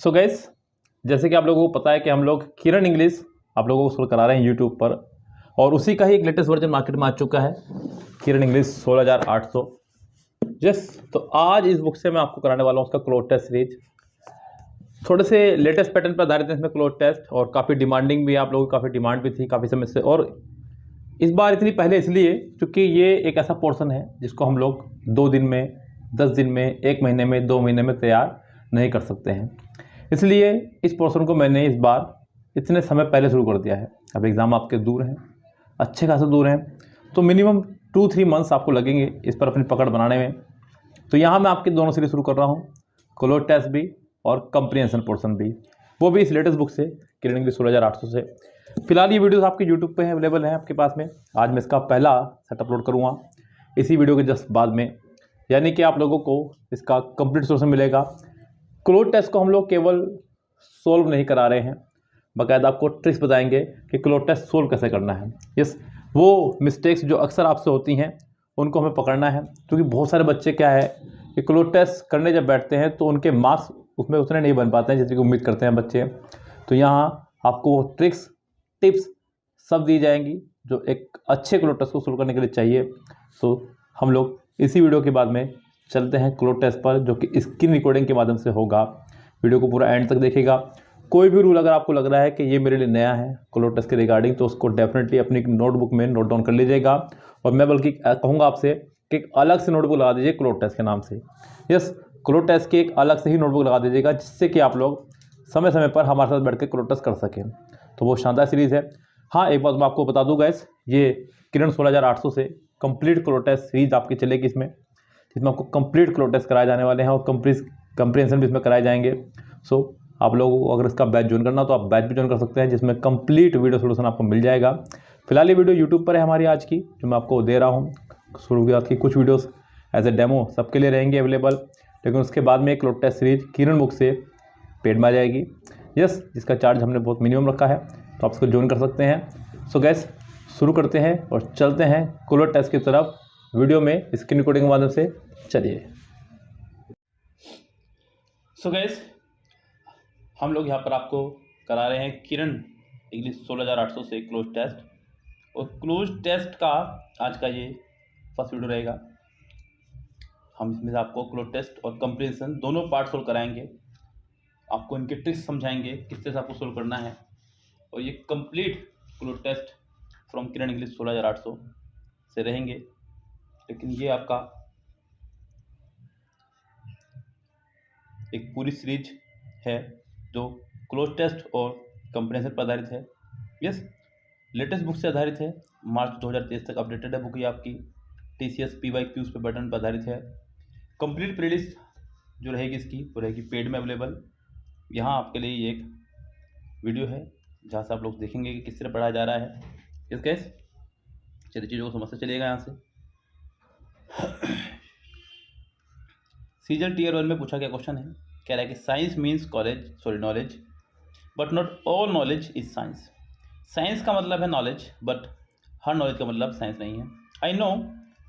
सो gas, जैसे कि आप लोगों को पता है कि हम लोग किरण इंग्लिश आप लोगों को शुरू करा रहे हैं यूट्यूब पर, और उसी का ही एक लेटेस्ट वर्जन मार्केट में आ चुका है, किरण इंग्लिश 16800। यस, तो आज इस बुक से मैं आपको कराने वाला हूँ उसका क्लोज टेस्ट सीरीज। थोड़े से लेटेस्ट पैटर्न पर आधारित है इसमें क्लोज टेस्ट, और काफ़ी डिमांडिंग भी है, आप लोगों की काफ़ी डिमांड भी थी काफ़ी समय से। और इस बार इतनी पहले इसलिए क्योंकि ये एक ऐसा पोर्शन है जिसको हम लोग 2 दिन में, 10 दिन में, 1 महीने में, 2 महीने में तैयार नहीं कर सकते हैं। इसलिए इस पोर्शन को मैंने इस बार इतने समय पहले शुरू कर दिया है। अब एग्ज़ाम आपके दूर हैं, अच्छे खासे दूर हैं, तो मिनिमम 2-3 मंथ्स आपको लगेंगे इस पर अपनी पकड़ बनाने में। तो यहाँ मैं आपके दोनों सीरीज शुरू कर रहा हूँ, क्लोज टेस्ट भी और कंप्रीहेंशन पोर्शन भी, वो भी इस लेटेस्ट बुक से, किरण इंग्लिश 16800 से। फिलहाल ये वीडियोस आपके यूट्यूब पे अवेलेबल हैं आपके पास में। आज मैं इसका पहला सेट अपलोड करूँगा इसी वीडियो के जस्ट बाद में, यानी कि आप लोगों को इसका कंप्लीट सोल्यूशन मिलेगा। क्लोज टेस्ट को हम लोग केवल सोल्व नहीं करा रहे हैं, बाकायदा आपको ट्रिक्स बताएंगे कि क्लोज टेस्ट सोल्व कैसे करना है। यस, वो मिस्टेक्स जो अक्सर आपसे होती हैं उनको हमें पकड़ना है, क्योंकि बहुत सारे बच्चे क्या है कि क्लोज टेस्ट करने जब बैठते हैं तो उनके मार्क्स उसमें उतने नहीं बन पाते हैं जितनी उम्मीद करते हैं बच्चे। तो यहाँ आपको ट्रिक्स, टिप्स सब दी जाएंगी जो एक अच्छे क्लोज टेस्ट को सोल्व करने के लिए चाहिए। तो हम लोग इसी वीडियो के बाद में चलते हैं क्लोज टेस्ट पर, जो कि स्क्रीन रिकॉर्डिंग के माध्यम से होगा। वीडियो को पूरा एंड तक देखिएगा। कोई भी रूल अगर आपको लग रहा है कि ये मेरे लिए नया है क्लोज टेस्ट के रिगार्डिंग, तो उसको डेफिनेटली अपनी नोटबुक में नोट डाउन कर लीजिएगा। और मैं बल्कि कहूँगा आपसे कि एक अलग से नोटबुक लगा दीजिए क्लोज टेस्ट के नाम से। यस, क्लोज टेस्ट की एक अलग से ही नोटबुक लगा दीजिएगा, जिससे कि आप लोग समय समय पर हमारे साथ बैठ के क्लोज टेस्ट कर सकें। तो वो शानदार सीरीज़ है। हाँ, एक बात मैं आपको बता दूँ गैस, ये किरण 16800 से कंप्लीट क्लोज टेस्ट सीरीज आपकी चलेगी इसमें, जिसमें आपको कंप्लीट क्लोज टेस्ट कराए जाने वाले हैं और कंप्रीहेंशन भी इसमें कराए जाएंगे। सो आप लोगों को अगर इसका बैच ज्वाइन करना हो तो आप बैच भी ज्वाइन कर सकते हैं, जिसमें कंप्लीट वीडियो सोल्यूशन आपको मिल जाएगा। फिलहाल ये वीडियो यूट्यूब पर है हमारी आज की, जो मैं आपको दे रहा हूँ। शुरुआत की कुछ वीडियोस एज ए डेमो सबके लिए रहेंगे अवेलेबल, लेकिन उसके बाद में एक क्लोज टेस्ट सीरीज किरण बुक से पेड में आ जाएगी। यस, जिसका चार्ज हमने बहुत मिनिमम रखा है, तो आप इसको ज्वाइन कर सकते हैं। सो गैस, शुरू करते हैं और चलते हैं क्लोज टेस्ट की तरफ वीडियो में स्क्रीन रिकॉर्डिंग के माध्यम से। चलिए। सो गैस, हम लोग यहाँ पर आपको करा रहे हैं किरण इंग्लिश 16800 से क्लोज टेस्ट, और क्लोज टेस्ट का आज का ये फर्स्ट वीडियो रहेगा। हम इसमें से आपको क्लोज टेस्ट और कंप्रीहेंशन दोनों पार्ट सोल्व कराएंगे, आपको इनके ट्रिक्स समझाएंगे किस तरह से आपको सोल्व करना है। और ये complete cloze test from Kiran English 16800 से रहेंगे, लेकिन ये आपका एक पूरी सीरीज है जो क्लोज टेस्ट और कंप्रीहेंशन पर आधारित है। यस, लेटेस्ट बुक से आधारित है, मार्च 2023 तक अपडेटेड है बुक ये आपकी। TCS PYQs पे पैटर्न पर आधारित है। कंप्लीट प्लेलिस्ट जो रहेगी इसकी, वो रहेगी पेड में अवेलेबल। यहाँ आपके लिए ये एक वीडियो है जहाँ से आप लोग देखेंगे कि किस तरह पढ़ाया जा रहा है। यस गैस, चलिए चीज़ों को समझते चलिएगा। यहाँ से सीजल टीयर 1 में पूछा गया क्वेश्चन है, कह रहा है कि science means knowledge, but not all knowledge is science. Science का मतलब है नॉलेज, बट हर नॉलेज का मतलब साइंस नहीं है। I know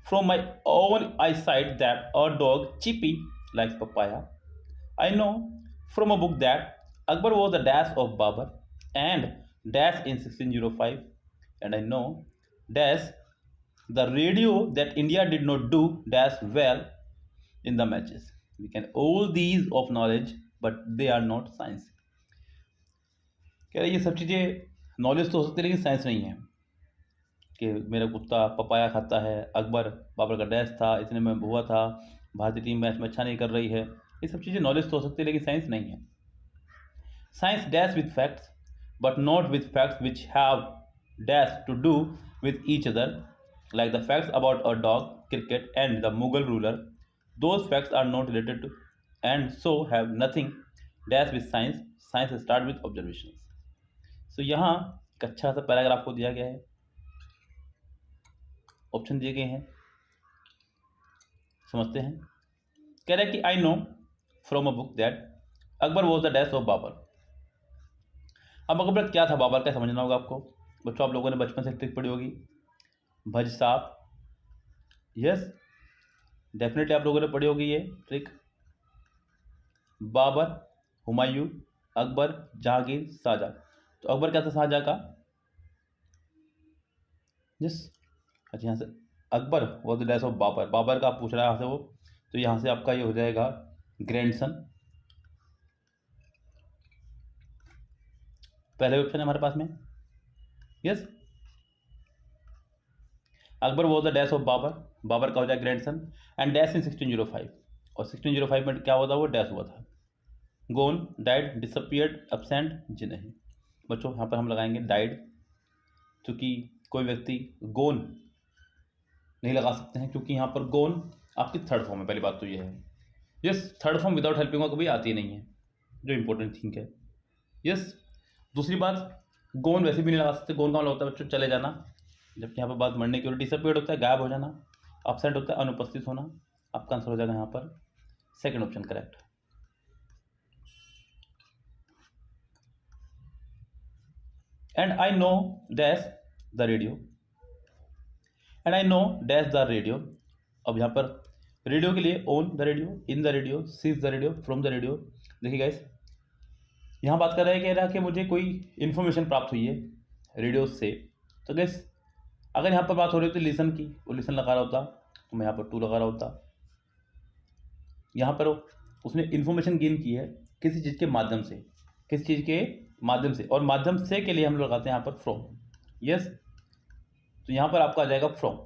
from my own eyesight that a dog Chippy likes papaya. I know from a book that Akbar was the dash of Babur and dash in 1605, and I know dash the radio that India did not do dash well in the matches. We can all these of knowledge, but they are not science. कह रहे ये सब चीज़ें knowledge तो हो सकती है लेकिन साइंस नहीं है। कि मेरा कुत्ता पपाया खाता है, अकबर बाबर का डैश था, इतने में हुआ था, भारतीय टीम मैच में अच्छा नहीं कर रही है, ये सब चीज़ें नॉलेज तो हो सकती है लेकिन साइंस नहीं है। Science dash with facts, but not with facts which have dash to do with each other, like the facts about a dog, cricket and the Mughal ruler. Those facts are not related to and so have nothing dash with science. Science start with observations. So यहाँ एक अच्छा सा paragraph को दिया गया है, option दिए गए हैं, समझते हैं। कह रहा है कि I know from a book that Akbar was the dash of Babur. अब अकबर क्या था, बाबर का समझना होगा आपको। बच्चों, आप लोगों ने बचपन से ट्रिक पढ़ी होगी, भज साहब। यस, डेफिनेटली आप लोगों ने पढ़ी होगी ये ट्रिक। बाबर हुमायूं, अकबर, जहांगीर, शाहजहां। तो अकबर क्या था शाहजहां का? यस। अच्छा, यहाँ से Akbar was the dash of Babur. Babur का आप पूछ रहा है यहाँ से वो, तो यहाँ से आपका ये हो जाएगा ग्रैंडसन। पहले ऑप्शन है हमारे पास में। Yes, Akbar was the dash of Babur, Babur का हो जाए ग्रैंडसन। एंड डैश इन 1605, और 1605 में क्या हुआ था? वो डैश हुआ था। गोन, डाइड, डिसअपियर्ड, एब्सेंट, जी नहीं। बच्चों यहाँ पर हम लगाएंगे डाइड, क्योंकि कोई व्यक्ति गोन नहीं लगा सकते हैं, क्योंकि यहाँ पर गोन आपकी थर्ड फॉर्म है। पहली बात तो ये है। Yes, third form without helping का कभी आती नहीं है, जो इंपॉर्टेंट थिंग है। यस, दूसरी बात, गोन वैसे भी नहीं लगा सकते। गोन का मतलब होता है बच्चों चले जाना, जबकि यहाँ पर बात मरने की। और डिसअपियर्ड होता है गायब हो जाना, एब्सेंट होता है अनुपस्थित होना। आपका आंसर हो जाएगा यहाँ पर second option correct. And I know dash the radio, and I know dash the radio. अब यहाँ पर रेडियो के लिए on the radio, in the radio, sees the radio, from the radio. देखिए गाइस, यहाँ बात कर रहा है, कह रहा है कि मुझे कोई इन्फॉर्मेशन प्राप्त हुई है रेडियो से। तो गाइस, अगर यहाँ पर बात हो रही होती लिसन की, वो लिसन लगा रहा होता, तो मैं यहाँ पर टू लगा रहा होता। यहाँ पर उसने इन्फॉर्मेशन गेन की है किसी चीज़ के माध्यम से, किसी चीज़ के माध्यम से, और माध्यम से के लिए हम लोग लगाते हैं यहाँ पर फ्रॉम। यस, तो यहाँ पर आपका आ जाएगा फ्रॉम।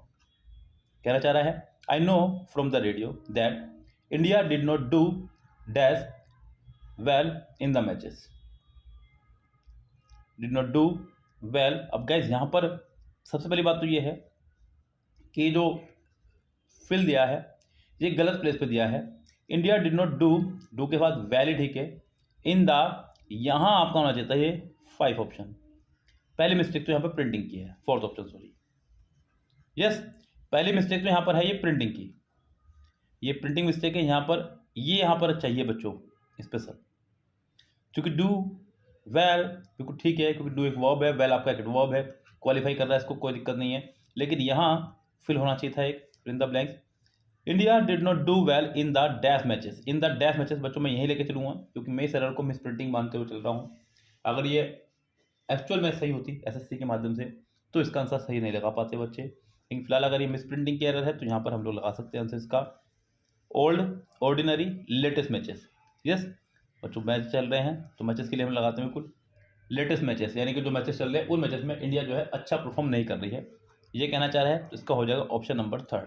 कहना चाह रहा है, I know from the radio that India did not do dash well in the matches, did not do well. अब गाइज यहाँ पर सबसे पहली बात तो ये है कि जो फिल दिया है ये गलत प्लेस पे दिया है। India did not do, do के बाद वैलिड, ठीक है। इन द, यहाँ आपका होना चाहिए 5 ऑप्शन। पहली मिस्टेक तो यहाँ पर प्रिंटिंग की है, फोर्थ ऑप्शन सॉरी। यस, पहली मिस्टेक तो यहाँ पर है ये प्रिंटिंग की, ये प्रिंटिंग मिस्टेक है यहाँ पर। ये यहाँ पर चाहिए बच्चों स्पेशल, क्योंकि डू वेल बिल्कुल ठीक है, क्योंकि डू एक वर्ब है, वेल आपका एक वर्ब है, क्वालिफाई कर रहा है, इसको कोई दिक्कत नहीं है। लेकिन यहाँ फिल होना चाहिए था एक in the blanks. India did not do well in the dash matches. In the dash matches बच्चों मैं यही लेके चलूँगा, क्योंकि मैं इस एरर को मिस प्रिंटिंग मानते हुए चल रहा हूँ। अगर ये एक्चुअल में सही होती एसएससी के माध्यम से, तो इसका आंसर सही नहीं लगा पाते बच्चे। लेकिन फिलहाल अगर ये मिस प्रिंटिंग की एरर है, तो यहाँ पर हम लोग लगा सकते हैं आंसर इसका old, ordinary, latest matches. Yes बच्चों, मैच चल रहे हैं तो मैचेस के लिए हम लगाते हैं बिल्कुल लेटेस्ट मैचेस, यानी कि जो मैचेस चल रहे हैं उन मैचेस में इंडिया जो है अच्छा परफॉर्म नहीं कर रही है, ये कहना चाह रहा है। तो इसका हो जाएगा option number 3।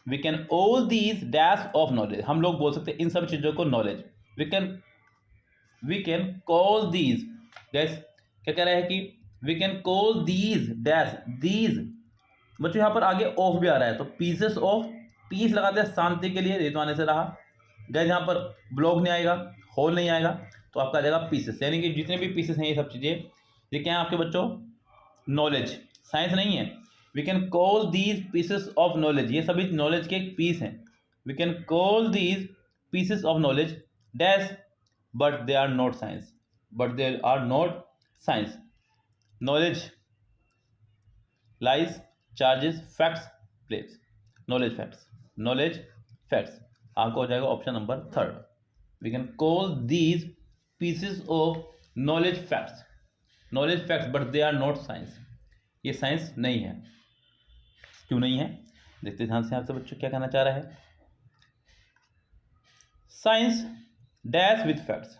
We can all these dash of knowledge, हम लोग बोल सकते हैं इन सब चीजों को knowledge. We can call these, guys क्या कह रहा है कि we can call these dash these. बच्चों यहाँ पर आगे ऑफ भी आ रहा है, तो पीसेस ऑफ, पीस लगाते हैं शांति के लिए, ये तो आने से रहा। गैस यहाँ पर ब्लॉक नहीं आएगा, होल नहीं आएगा, तो आपका आ जाएगा पीसेस, यानी कि जितने भी पीसेस हैं ये सब चीज़ें, ये क्या है आपके बच्चों? नॉलेज, साइंस नहीं है। We can call these pieces of knowledge, ये सभी नॉलेज के एक पीस हैं। We can call these pieces of knowledge dash, but they are not science, but they are not science. Knowledge lies, charges, facts, place. Knowledge facts, knowledge facts, आपको हो जाएगा option number 3। We can call these pieces of knowledge facts, knowledge facts, but they are not science. ये science नहीं है। क्यों नहीं है? देखते ध्यान से आपसे बच्चों क्या कहना चाह रहा है। Science dash with facts,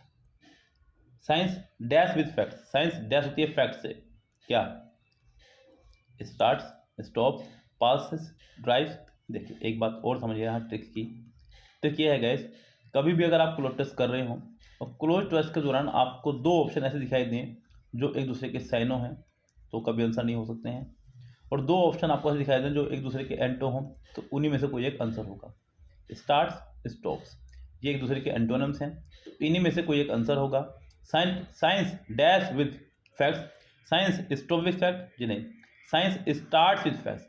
science dash with facts, science dash होती है फैक्ट से। क्या? Starts, stop, passes, drives. देखिए एक बात और समझिए यहाँ ट्रिक की। ट्रिक ये है गैस, कभी भी अगर आप क्लोज टेस्ट कर रहे हो और क्लोज टेस्ट के दौरान आपको 2 ऑप्शन ऐसे दिखाई दें जो एक दूसरे के साइनो हैं, तो कभी आंसर नहीं हो सकते हैं। और 2 ऑप्शन आपको ऐसे दिखाई दें जो एक दूसरे के एंटो हों, तो उन्हीं में से कोई एक आंसर होगा। स्टार्ट्स, स्टॉप्स, ये एक दूसरे के एंटोनिम्स हैं, तो इन्हीं में से कोई एक आंसर होगा। Science dash with facts, science stop with fact, जी नहीं, साइंस स्टार्ट्स विथ फैक्ट्स।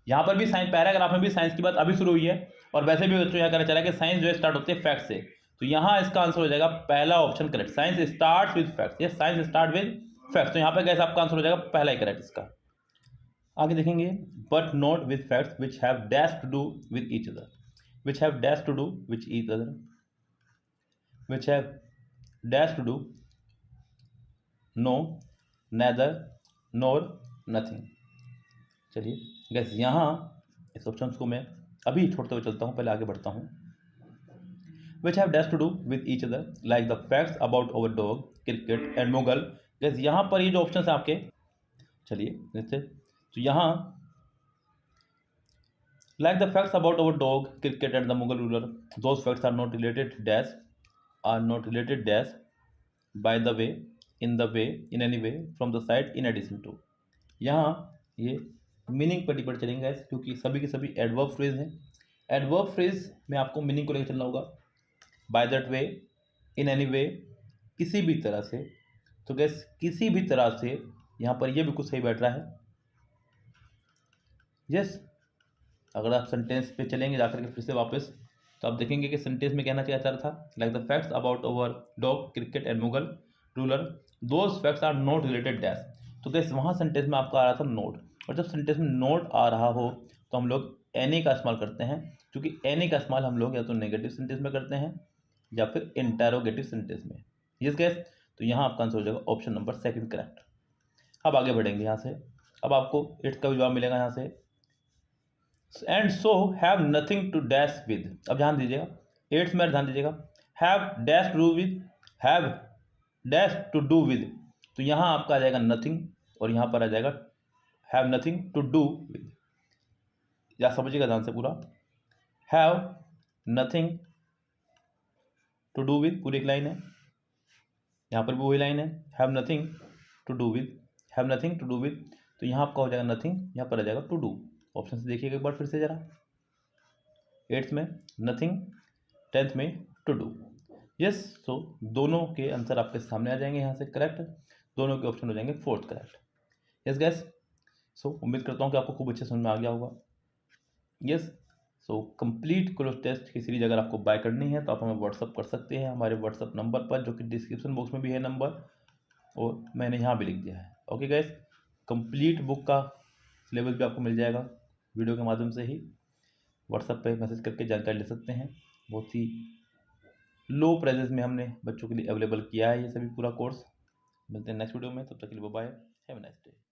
यहाँ पर भी साइंस पैराग्राफ में भी साइंस की बात अभी शुरू हुई है, और वैसे भी बच्चों यहाँ कहना चला कि साइंस जो है स्टार्ट होते हैं फैक्ट से, तो यहाँ इसका आंसर हो जाएगा पहला option correct, science start with facts. ये साइंस स्टार्ट विद फैक्ट्स, तो यहाँ पे गैस आपका आंसर हो जाएगा पहला ही करेक्ट इसका। आगे देखेंगे, but not with facts which have dash to do with each other. which have dash to do with each other, which have dash to do no, neither, nor, nothing। चलिए gas यहाँ इस option को मैं अभी छोड़ते हुए चलता हूँ, पहले आगे बढ़ता हूँ। which have dash to do with each other like the facts about our dog, cricket and Mughal. Gas यहाँ पर ये जो ऑप्शन है आपके, चलिए जैसे तो यहाँ like the facts about our dog, cricket and the Mughal ruler, those facts are not related dash, are not related dash, by the way, in the way, in any way, from the side, in addition to। यहाँ ये meaning पर depend चलेंगे क्योंकि सभी के सभी adverb phrase हैं। Adverb phrase में आपको मीनिंग को लेकर चलना होगा। By that way, in any way, किसी भी तरह से। तो गैस किसी भी तरह से यहाँ पर ये बिल्कुल सही बैठ रहा है। यस, अगर आप सेंटेंस पे चलेंगे जाकर के फिर से वापस, तो आप देखेंगे कि सेंटेंस में कहना चाह रहा था like the facts about our dog, cricket and Mughal ruler, those facts are not related dash. तो गैस वहाँ सेंटेंस में आपका आ रहा था नोट, और जब सेंटेंस में नोट आ रहा हो तो हम लोग एनी का इस्तेमाल करते हैं, क्योंकि एनी का इस्तेमाल हम लोग या तो नेगेटिव सेंटेंस में करते हैं या फिर इंटरोगेटिव सेंटेंस में। यस गैस, तो यहाँ आपका आंसर हो जाएगा ऑप्शन नंबर सेकंड करेक्ट। अब आगे बढ़ेंगे यहाँ से। अब आपको 8 का भी जवाब मिलेगा यहाँ से। And so have nothing to dash with. अब ध्यान दीजिएगा, 8 में ध्यान दीजिएगा, have dash to do with, have dash to do with. तो यहाँ आपका आ जाएगा नथिंग और यहाँ पर आ जाएगा have nothing to do with. या समझिएगा ध्यान से पूरा, have nothing to do with पूरी एक लाइन है, यहाँ पर भी वही लाइन है, have nothing to do with, have nothing to do with. तो यहाँ आपका हो जाएगा नथिंग, यहाँ पर आ जाएगा टू डू। ऑप्शन से देखिएगा एक बार फिर से जरा, 8th में नथिंग, 10th में टू डू। यस, सो दोनों के आंसर आपके सामने आ जाएंगे यहाँ से करेक्ट, दोनों के ऑप्शन हो जाएंगे 4th करेक्ट। यस गैस, सो उम्मीद करता हूँ कि आपको खूब अच्छे समझ में आ गया होगा। Yes, so complete cloze test की सीरीज अगर आपको बाय करनी है तो आप हमें व्हाट्सअप कर सकते हैं हमारे व्हाट्सअप नंबर पर, जो कि डिस्क्रिप्शन बॉक्स में भी है नंबर, और मैंने यहाँ भी लिख दिया है। ओके गैस, कंप्लीट बुक का सिलेबस भी आपको मिल जाएगा वीडियो के माध्यम से ही। व्हाट्सएप पे मैसेज करके जानकारी ले सकते हैं। बहुत ही लो प्राइजेस में हमने बच्चों के लिए अवेलेबल किया है ये सभी पूरा कोर्स। मिलते हैं नेक्स्ट वीडियो में, तब तक के लिए bye, have a nice day.